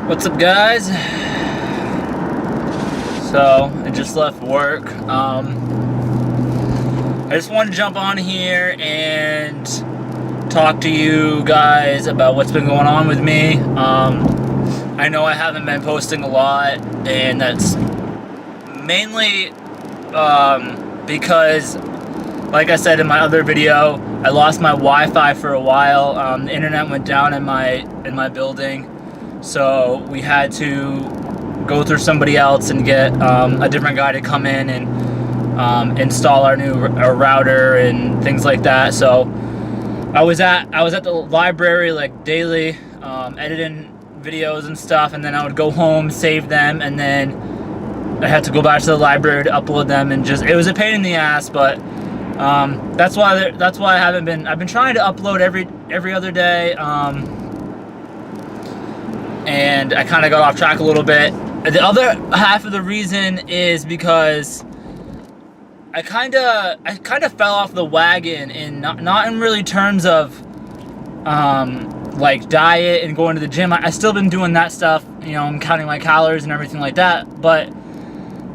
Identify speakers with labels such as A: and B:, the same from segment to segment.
A: What's up, guys? So I just left work. I just want to jump on here and talk to you guys about what's been going on with me. I know I haven't been posting a lot, and that's mainly because, like I said in my other video, I lost my Wi-Fi for a while. The internet went down in my building, so we had to go through somebody else and get a different guy to come in and install our new router and things like that. So I was at the library like daily, editing videos and stuff, and then I would go home, save them, and then I had to go back to the library to upload them, and it was a pain in the ass. But that's why I haven't been. I've been trying to upload every other day, and I kind of got off track a little bit. The other half of the reason is because I kind of fell off the wagon, in not in really terms of like diet and going to the gym. I still been doing that stuff, you know, I'm counting my calories and everything like that, but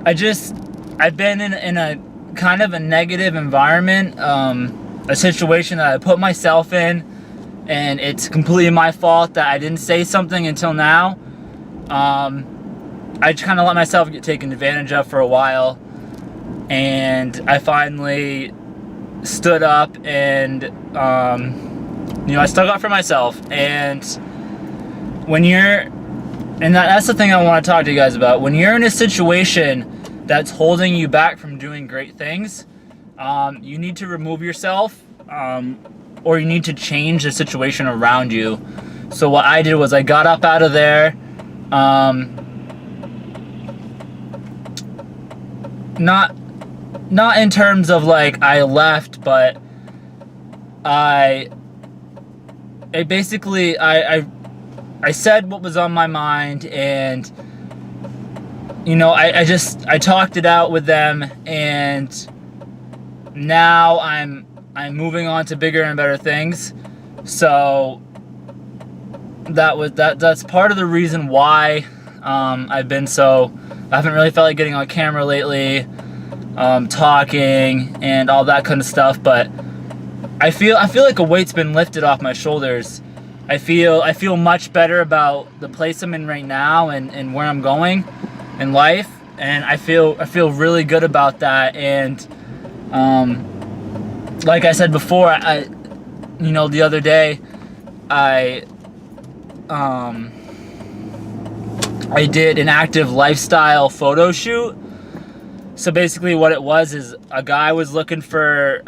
A: I've been in a kind of a negative environment, a situation that I put myself in, and it's completely my fault that I didn't say something until now. I just kind of let myself get taken advantage of for a while, and I finally stood up and you know, I stuck up for myself. And that's the thing I want to talk to you guys about. When you're in a situation that's holding you back from doing great things, you need to remove yourself, or you need to change the situation around you. So what I did was I got up out of there, not in terms of like I left, but I basically said what was on my mind, and you know, I talked it out with them, and now I'm moving on to bigger and better things. So that's part of the reason why I haven't really felt like getting on camera lately, talking and all that kind of stuff. But I feel like a weight's been lifted off my shoulders. I feel much better about the place I'm in right now and where I'm going in life, and I feel really good about that. And like I said before, you know, the other day I did an active lifestyle photo shoot. So basically what it was is a guy was looking for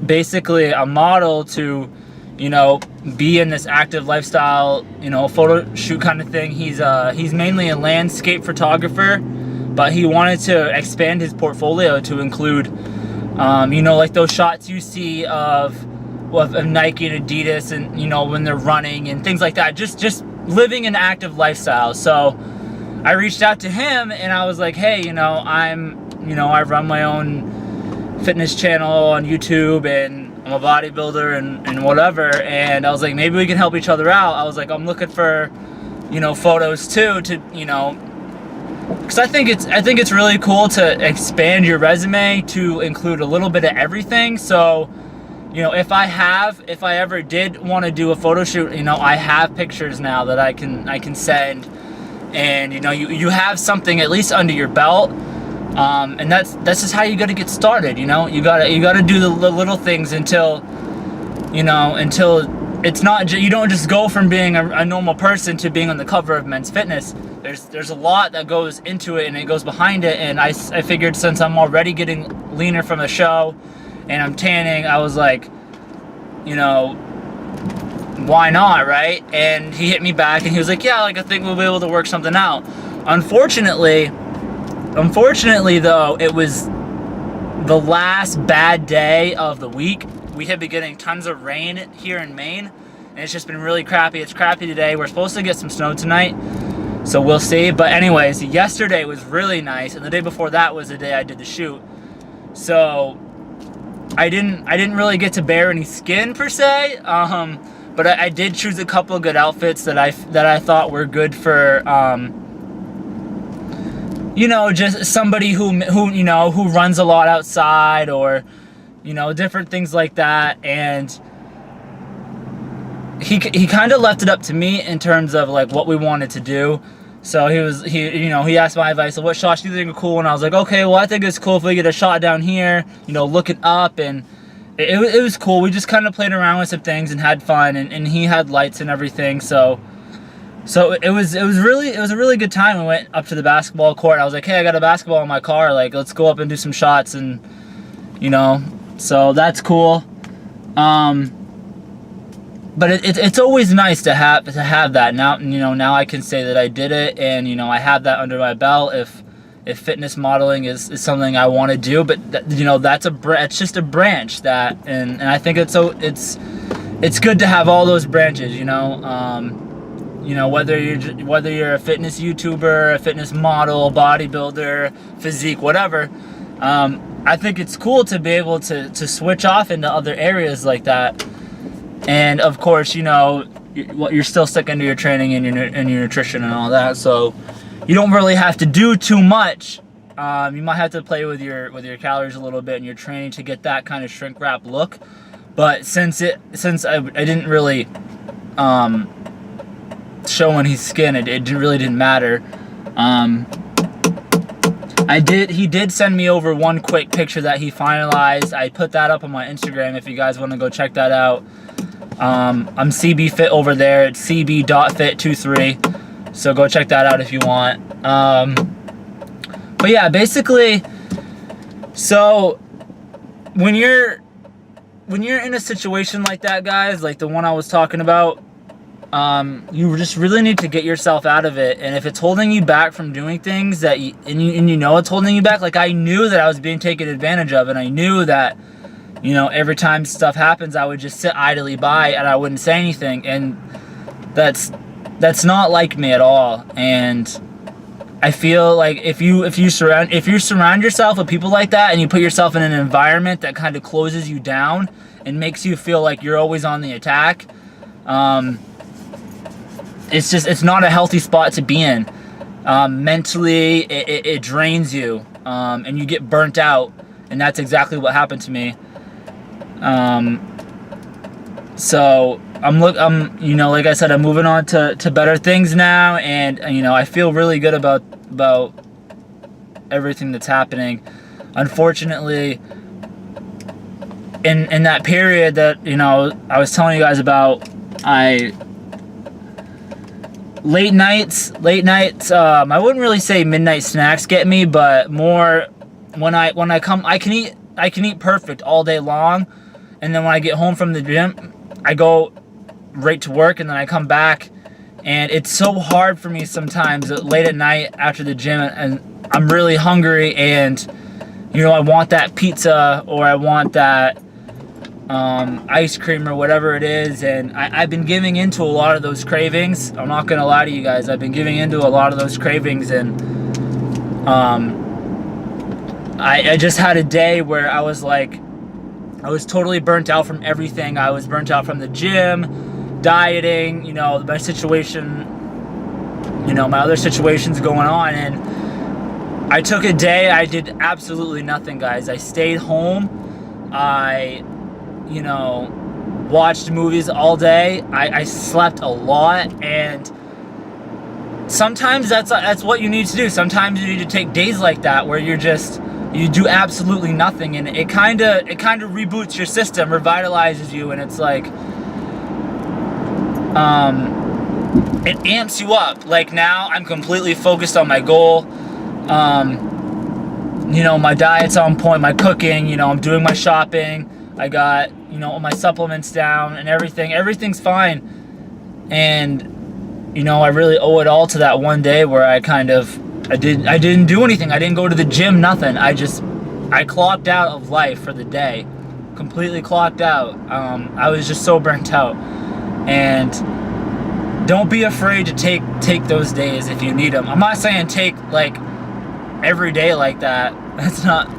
A: basically a model to, you know, be in this active lifestyle, you know, photo shoot kind of thing. He's mainly a landscape photographer, but he wanted to expand his portfolio to include, you know, like those shots you see of Nike and Adidas, and you know, when they're running and things like that, just living an active lifestyle. So I reached out to him and I was like, hey, you know, I run my own fitness channel on YouTube, and I'm a bodybuilder and whatever, and I was like, maybe we can help each other out. I was like, I'm looking for, you know, photos too, to, you know, because I think it's really cool to expand your resume to include a little bit of everything. So, you know, if I ever did want to do a photo shoot, you know, I have pictures now that I can send, and you know, you have something at least under your belt. And that's just how you got to get started. You know, you gotta do the little things until it's not, you don't just go from being a normal person to being on the cover of Men's Fitness. There's a lot that goes into it, and it goes behind it. And I figured, since I'm already getting leaner from the show and I'm tanning, I was like, you know, why not, right? And he hit me back and he was like, yeah, like I think we'll be able to work something out. Unfortunately though, it was the last bad day of the week. We have been getting tons of rain here in Maine, and it's just been really crappy. It's crappy today. We're supposed to get some snow tonight, so we'll see. But anyways, yesterday was really nice, and the day before that was the day I did the shoot. So I didn't really get to bare any skin per se, but I did choose a couple of good outfits that I thought were good for you know, just somebody who you know, who runs a lot outside, or you know, different things like that. And he kind of left it up to me in terms of like what we wanted to do. So he asked my advice, so what shots do you think are cool? And I was like, okay, well, I think it's cool if we get a shot down here, you know, looking up. And it was cool. We just kind of played around with some things and had fun, and he had lights and everything. So it was a really good time. We went up to the basketball court. I was like, hey, I got a basketball in my car. Like, let's go up and do some shots. And you know, so that's cool. But it's always nice to have that. Now, you know, now I can say that I did it, and you know, I have that under my belt. If fitness modeling is something I want to do, but that, you know, it's just a branch that, and I think it's good to have all those branches. You know, whether you're a fitness YouTuber, a fitness model, bodybuilder, physique, whatever. I think it's cool to be able to switch off into other areas like that. And of course, you know, you're still sticking to your training and your nutrition and all that, so you don't really have to do too much. You might have to play with your calories a little bit in your training to get that kind of shrink wrap look. But since I didn't really show any skin, it really didn't matter. He did send me over one quick picture that he finalized. I put that up on my Instagram if you guys want to go check that out. I'm CB Fit over there. It's cb.fit23. So go check that out if you want. But yeah, basically, so when you're in a situation like that, guys, like the one I was talking about, you just really need to get yourself out of it. And if it's holding you back from doing things that you know it's holding you back, like I knew that I was being taken advantage of, and I knew that, you know, every time stuff happens, I would just sit idly by and I wouldn't say anything. And that's not like me at all. And I feel like if you surround yourself with people like that, and you put yourself in an environment that kind of closes you down and makes you feel like you're always on the attack, it's not a healthy spot to be in. Mentally, it drains you, and you get burnt out. And that's exactly what happened to me. So I'm you know, like I said, I'm moving on to better things now, and you know, I feel really good about everything that's happening. Unfortunately, in that period that, you know, I was telling you guys about, late nights, I wouldn't really say midnight snacks get me, but more when I can eat perfect all day long. And then when I get home from the gym, I go right to work, and then I come back, and it's so hard for me sometimes late at night after the gym, and I'm really hungry, and you know, I want that pizza, or I want that ice cream, or whatever it is. And I've been giving into a lot of those cravings. I'm not gonna lie to you guys, I've been giving into a lot of those cravings. And I just had a day where I was totally burnt out from everything. I was burnt out from the gym, dieting, you know, my situation, you know, my other situations going on. And I took a day, I did absolutely nothing, guys. I stayed home. I, you know, watched movies all day. I slept a lot. And sometimes that's what you need to do. Sometimes you need to take days like that where you do absolutely nothing, and it kind of reboots your system, revitalizes you, and it's like, it amps you up. Like now I'm completely focused on my goal. You know, my diet's on point, my cooking, you know, I'm doing my shopping, I got, you know, my supplements down and everything's fine. And you know, I really owe it all to that one day where I didn't do anything. I didn't go to the gym, nothing. I clocked out of life for the day. Completely clocked out. I was just so burnt out. And don't be afraid to take those days if you need them. I'm not saying take like every day like that. That's not,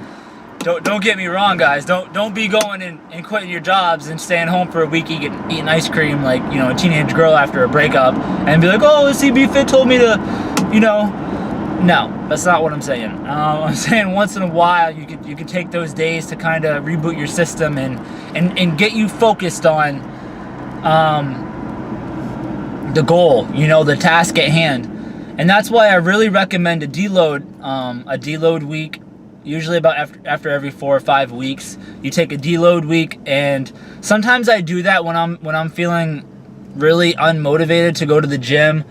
A: don't get me wrong, guys. Don't be going and quitting your jobs and staying home for a week eating ice cream like, you know, a teenage girl after a breakup and be like, oh, CB Fit told me to, you know. No, that's not what I'm saying. I'm saying once in a while you could take those days to kind of reboot your system and get you focused on the goal, you know, the task at hand. And that's why I really recommend a deload week. Usually about after every 4 or 5 weeks, you take a deload week, and sometimes I do that when I'm feeling really unmotivated to go to the gym.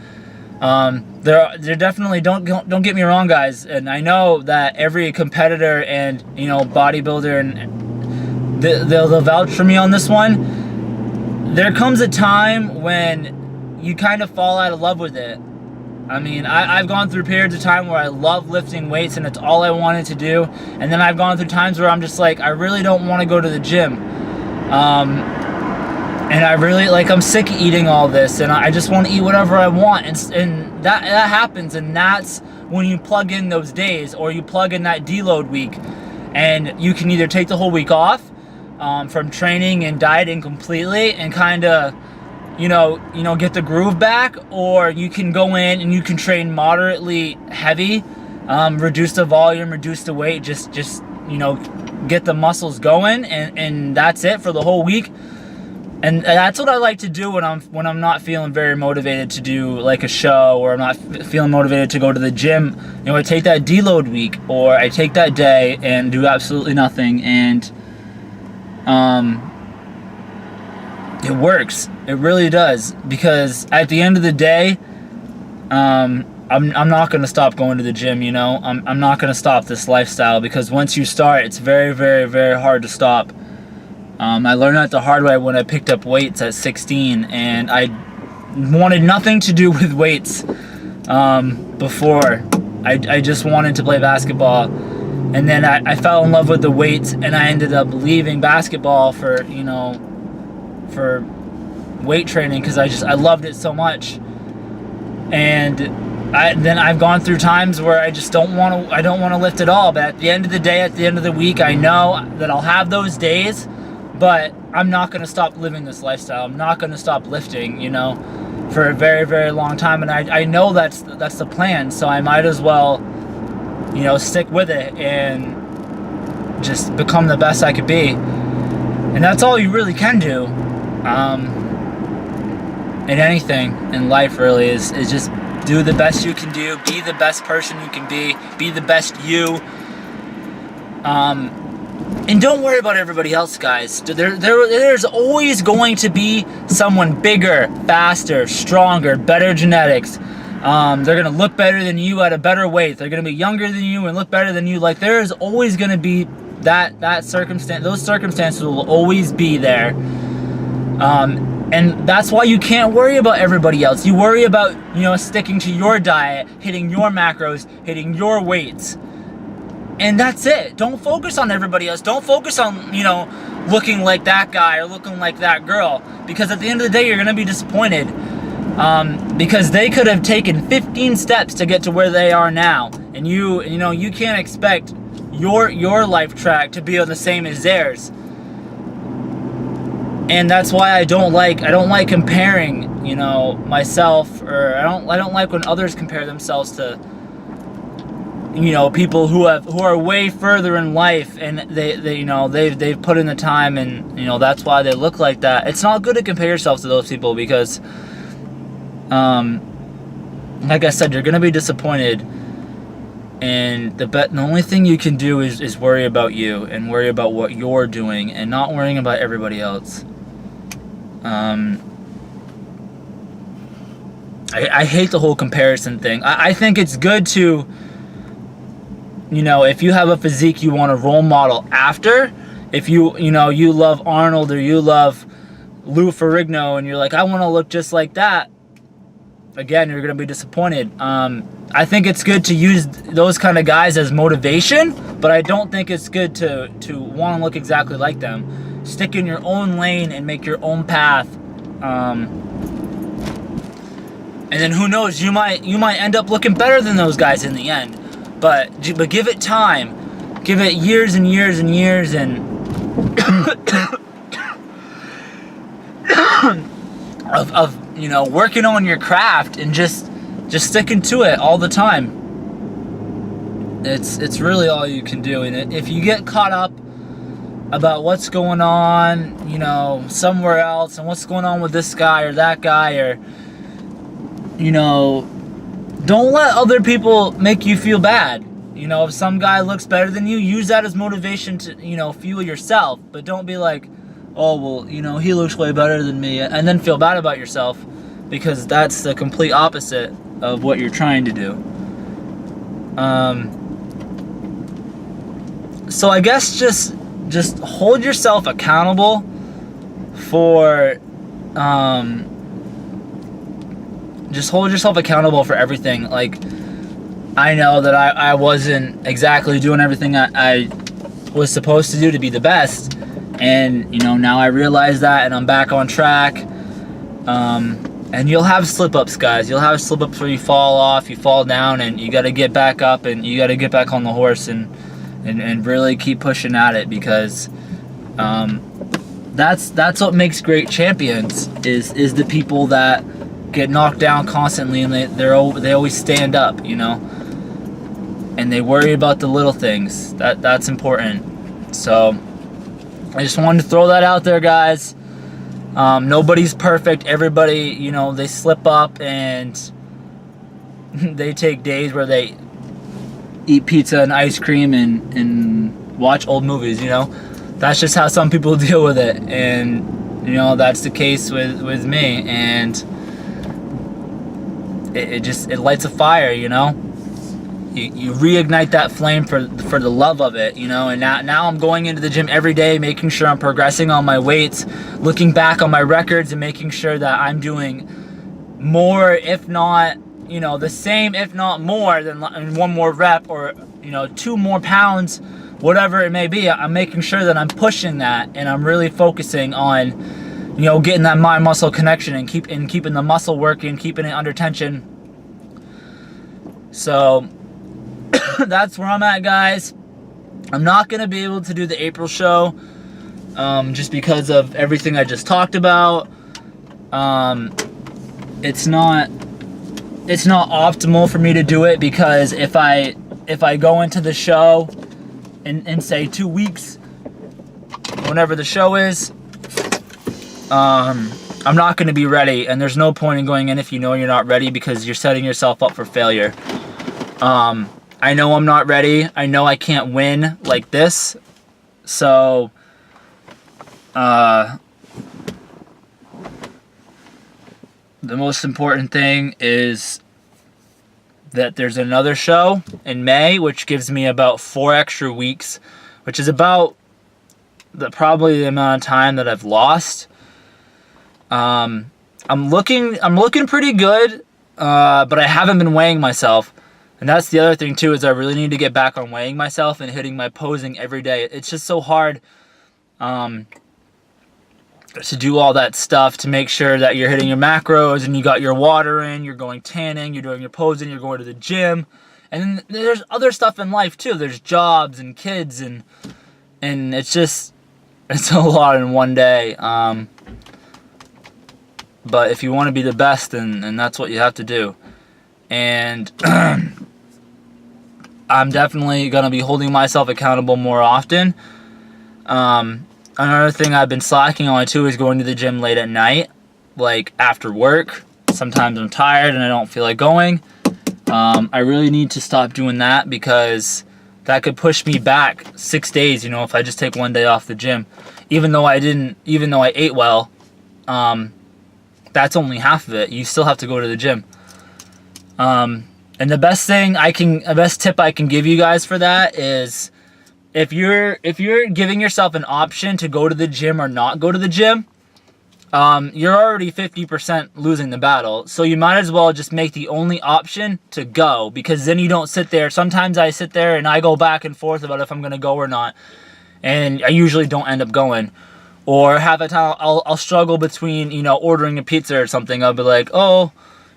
A: There definitely don't get me wrong, guys, and I know that every competitor and, you know, bodybuilder and they'll vouch for me on this one. There comes a time when you kind of fall out of love with it. I mean, I've gone through periods of time where I love lifting weights and it's all I wanted to do. And then I've gone through times where I'm just like, I really don't want to go to the gym. And I really, like, I'm sick of eating all this and I just want to eat whatever I want. And that happens, and that's when you plug in those days, or you plug in that deload week. And you can either take the whole week off from training and dieting completely and kind of, you know, get the groove back, or you can go in and you can train moderately heavy, reduce the volume, reduce the weight, just you know, get the muscles going, and that's it for the whole week. And that's what I like to do when I'm not feeling very motivated to do like a show, or I'm not feeling motivated to go to the gym. You know, I take that deload week, or I take that day and do absolutely nothing, and it works. It really does, because at the end of the day, I'm not going to stop going to the gym, you know. I'm not going to stop this lifestyle, because once you start, it's very, very, very hard to stop. I learned that the hard way when I picked up weights at 16, and I wanted nothing to do with weights before. I just wanted to play basketball, and then I fell in love with the weights, and I ended up leaving basketball for, you know, for weight training, because I loved it so much. And then I've gone through times where I don't want to lift at all, but at the end of the day, at the end of the week, I know that I'll have those days, but I'm not going to stop living this lifestyle. I'm not going to stop lifting, you know, for a very, very long time. And I know that's the plan, so I might as well, you know, stick with it and just become the best I could be. And that's all you really can do. In anything in life, really, is just do the best you can do, be the best person you can be the best you, and don't worry about everybody else, guys. There's always going to be someone bigger, faster, stronger, better genetics. They're gonna look better than you at a better weight. They're gonna be younger than you and look better than you. Like, there is always gonna be that circumstance. Those circumstances will always be there. And that's why you can't worry about everybody else. You worry about, you know, sticking to your diet, hitting your macros, hitting your weights. And that's it. Don't focus on everybody else. Don't focus on, you know, looking like that guy or looking like that girl. Because at the end of the day, you're going to be disappointed. Because they could have taken 15 steps to get to where they are now. And you know, you can't expect your life track to be the same as theirs. And that's why I don't like comparing, you know, myself, or I don't like when others compare themselves to, you know, people who are way further in life, and they you know, they've put in the time, and, you know, that's why they look like that. It's not good to compare yourself to those people, because like I said, you're gonna be disappointed. And the only thing you can do is worry about you, and worry about what you're doing, and not worrying about everybody else. I hate the whole comparison thing. I think it's good to, you know, if you have a physique you want to role model after, if you know, you love Arnold or you love Lou Ferrigno, and you're like, I want to look just like that, again, you're going to be disappointed. I think it's good to use those kind of guys as motivation, but I don't think it's good to want to look exactly like them. Stick in your own lane and make your own path. And then who knows, you might end up looking better than those guys in the end. But give it time. give it years and years and years and of you know, working on your craft and just sticking to it all the time. It's really all you can do. And if you get caught up about what's going on, you know, somewhere else, and what's going on with this guy or that guy, or, you know, don't let other people make you feel bad. You know, if some guy looks better than you, use that as motivation to, you know, fuel yourself. But don't be like, oh, well, you know, he looks way better than me, and then feel bad about yourself, because that's the complete opposite of what you're trying to do. So I guess just hold yourself accountable for, just hold yourself accountable for everything. Like, I know that I wasn't exactly doing everything I was supposed to do to be the best, and, you know, now I realize that, and I'm back on track. And you'll have slip-ups, guys. You'll have slip-ups where you fall off, you fall down, and you got to get back up, and you got to get back on the horse and really keep pushing at it, because that's what makes great champions, is the people that get knocked down constantly, and they always stand up, you know, and they worry about the little things. That's important. So I just wanted to throw that out there, guys. Nobody's perfect. Everybody, you know, they slip up, and they take days where they eat pizza and ice cream and watch old movies, you know. That's just how some people deal with it, and, you know, that's the case with me, and it lights a fire, you know. You reignite that flame for the love of it, you know. And now I'm going into the gym every day, making sure I'm progressing on my weights, looking back on my records, and making sure that I'm doing more, if not, you know, the same, if not more, than one more rep, or, you know, 2 more pounds, whatever it may be. I'm making sure that I'm pushing that, and I'm really focusing on, you know, getting that mind-muscle connection, and keeping the muscle working, keeping it under tension. So that's where I'm at, guys. I'm not going to be able to do the April show, just because of everything I just talked about. It's not optimal for me to do it, because if I go into the show in say 2 weeks, whenever the show is, I'm not going to be ready, and there's no point in going in if you know you're not ready, because you're setting yourself up for failure. I know I'm not ready. I know I can't win like this. So, the most important thing is that there's another show in May, which gives me about 4 extra weeks, which is about probably the amount of time that I've lost. I'm looking pretty good, but I haven't been weighing myself. And that's the other thing too, is I really need to get back on weighing myself and hitting my posing every day. It's just so hard to do all that stuff, to make sure that you're hitting your macros, and you got your water in, you're going tanning, you're doing your posing, you're going to the gym. And then there's other stuff in life too. There's jobs and kids, and it's a lot in one day. But if you want to be the best, then that's what you have to do. And I'm definitely going to be holding myself accountable more often. Another thing I've been slacking on too is going to the gym late at night, like after work. Sometimes I'm tired and I don't feel like going. I really need to stop doing that, because that could push me back 6 days, you know, if I just take 1 day off the gym. Even though I ate well, that's only half of it. You still have to go to the gym. And the best tip I can give you guys for that is, if you're giving yourself an option to go to the gym or not go to the gym, you're already 50% losing the battle. So you might as well just make the only option to go, because then you don't sit there. Sometimes I sit there and I go back and forth about if I'm going to go or not, and I usually don't end up going. Or half the time I'll struggle between, you know, ordering a pizza or something. I'll be like, oh,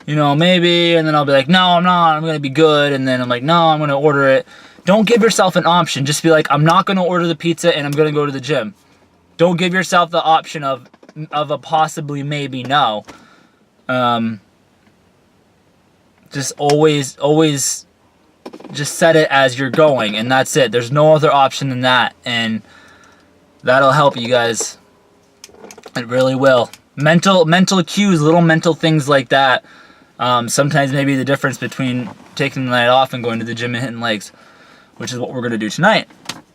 A: you know, maybe, and then I'll be like, no, I'm not, I'm going to be good, and then I'm like, no, I'm going to order it. Don't give yourself an option. Just be like, I'm not going to order the pizza and I'm going to go to the gym. Don't give yourself the option of a possibly, maybe, no. Just always just set it as you're going, and that's it. There's no other option than that, and that'll help you guys. It really will. Mental cues, little mental things like that. Sometimes maybe the difference between taking the night off and going to the gym and hitting legs, which is what we're gonna do tonight.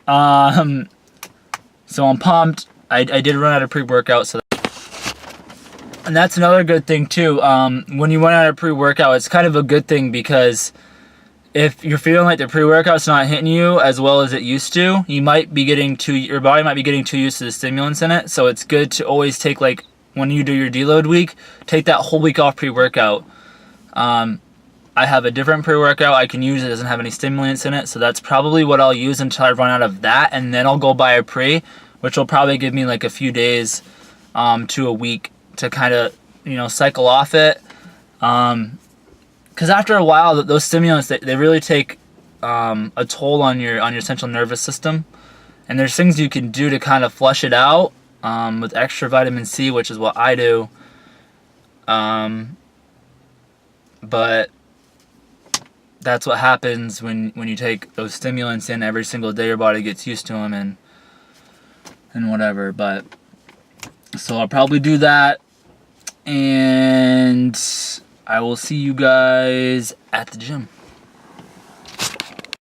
A: So I'm pumped. I did run out of pre-workout, and that's another good thing too. When you run out of pre-workout, it's kind of a good thing, because if you're feeling like the pre-workout's not hitting you as well as it used to, your body might be getting too used to the stimulants in it. So it's good to always take, like, when you do your deload week, take that whole week off pre-workout. I have a different pre-workout I can use. It doesn't have any stimulants in it, so that's probably what I'll use until I run out of that, and then I'll go buy a pre, which will probably give me like a few days to a week to kind of, cycle off it. Because after a while, those stimulants, they really take a toll on your central nervous system, and there's things you can do to kind of flush it out with extra vitamin C, which is what I do. But that's what happens when you take those stimulants in every single day. Your body gets used to them and whatever. But so I'll probably do that, and I will see you guys at the gym.